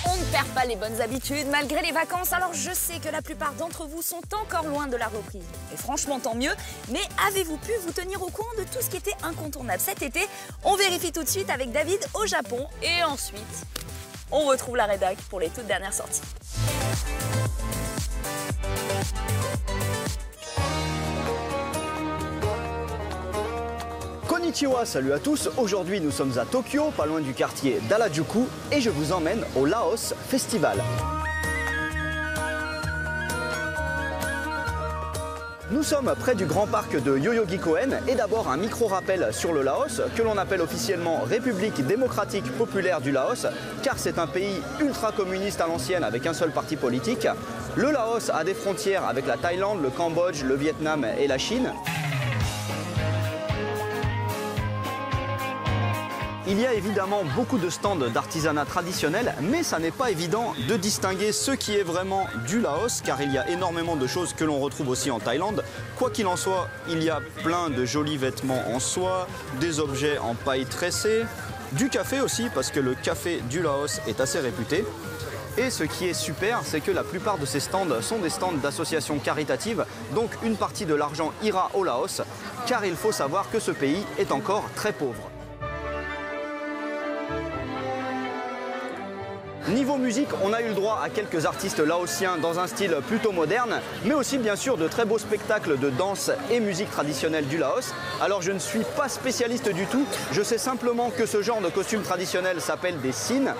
On ne perd pas les bonnes habitudes malgré les vacances. Alors je sais que la plupart d'entre vous sont encore loin de la reprise. Et franchement tant mieux. Mais avez-vous pu vous tenir au courant de tout ce qui était incontournable cet été? On vérifie tout de suite avec David au Japon. Et ensuite, on retrouve la rédac pour les toutes dernières sorties. Konnichiwa, salut à tous. Aujourd'hui, nous sommes à Tokyo, pas loin du quartier d'Harajuku, et je vous emmène au Laos Festival. Nous sommes près du grand parc de Yoyogi-Koen et d'abord un micro-rappel sur le Laos, que l'on appelle officiellement République démocratique populaire du Laos, car c'est un pays ultra-communiste à l'ancienne avec un seul parti politique. Le Laos a des frontières avec la Thaïlande, le Cambodge, le Vietnam et la Chine. Il y a évidemment beaucoup de stands d'artisanat traditionnel, mais ça n'est pas évident de distinguer ce qui est vraiment du Laos, car il y a énormément de choses que l'on retrouve aussi en Thaïlande. Quoi qu'il en soit, il y a plein de jolis vêtements en soie, des objets en paille tressée, du café aussi, parce que le café du Laos est assez réputé. Et ce qui est super, c'est que la plupart de ces stands sont des stands d'associations caritatives, donc une partie de l'argent ira au Laos, car il faut savoir que ce pays est encore très pauvre. Niveau musique, on a eu le droit à quelques artistes laotiens dans un style plutôt moderne, mais aussi bien sûr de très beaux spectacles de danse et musique traditionnelle du Laos. Alors je ne suis pas spécialiste du tout, je sais simplement que ce genre de costume traditionnel s'appelle des sin.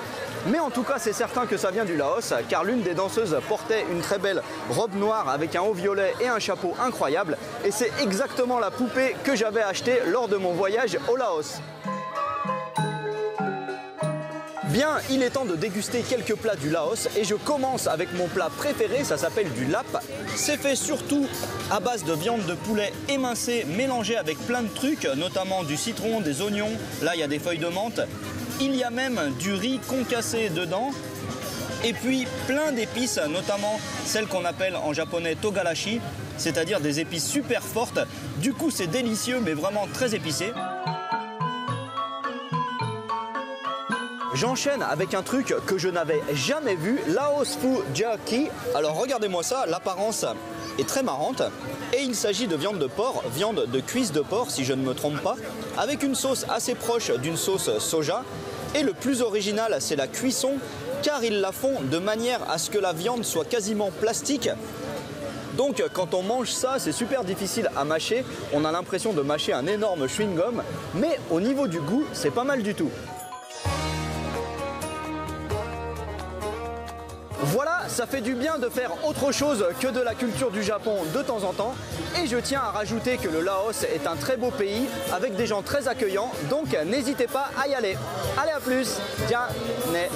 Mais en tout cas c'est certain que ça vient du Laos, car l'une des danseuses portait une très belle robe noire avec un haut violet et un chapeau incroyable. Et c'est exactement la poupée que j'avais achetée lors de mon voyage au Laos. Bien, il est temps de déguster quelques plats du Laos et je commence avec mon plat préféré, ça s'appelle du lap. C'est fait surtout à base de viande de poulet émincée mélangée avec plein de trucs, notamment du citron, des oignons, là il y a des feuilles de menthe. Il y a même du riz concassé dedans et puis plein d'épices, notamment celles qu'on appelle en japonais togarashi, c'est-à-dire des épices super fortes. Du coup c'est délicieux mais vraiment très épicé. J'enchaîne avec un truc que je n'avais jamais vu, Laos Phu Jerky. Alors regardez-moi ça, l'apparence est très marrante. Et il s'agit de viande de porc, viande de cuisse de porc si je ne me trompe pas, avec une sauce assez proche d'une sauce soja. Et le plus original, c'est la cuisson, car ils la font de manière à ce que la viande soit quasiment plastique. Donc quand on mange ça, c'est super difficile à mâcher. On a l'impression de mâcher un énorme chewing-gum, mais au niveau du goût, c'est pas mal du tout. Voilà, ça fait du bien de faire autre chose que de la culture du Japon de temps en temps. Et je tiens à rajouter que le Laos est un très beau pays avec des gens très accueillants, donc n'hésitez pas à y aller. Allez, à plus. Tiens, né.